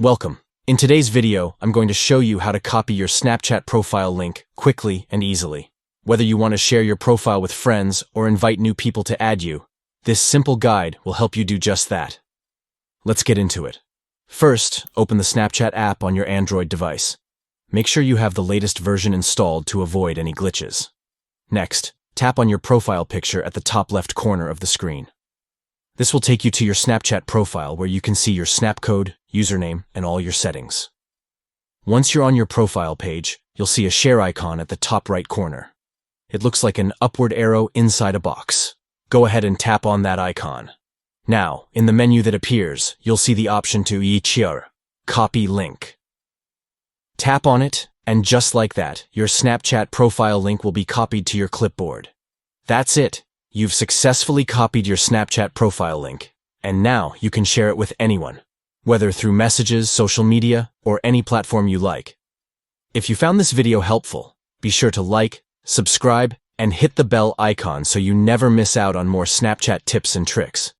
Welcome. In today's video, I'm going to show you how to copy your Snapchat profile link quickly and easily. Whether you want to share your profile with friends or invite new people to add you, this simple guide will help you do just that. Let's get into it. First, open the Snapchat app on your Android device. Make sure you have the latest version installed to avoid any glitches. Next, tap on your profile picture at the top left corner of the screen. This will take you to your Snapchat profile where you can see your snap code, username, and all your settings. Once you're on your profile page, you'll see a share icon at the top right corner. It looks like an upward arrow inside a box. Go ahead and tap on that icon. Now, in the menu that appears, you'll see the option to share, copy link. Tap on it, and just like that, your Snapchat profile link will be copied to your clipboard. That's it. You've successfully copied your Snapchat profile link, and now you can share it with anyone, whether through messages, social media, or any platform you like. If you found this video helpful, be sure to like, subscribe, and hit the bell icon so you never miss out on more Snapchat tips and tricks.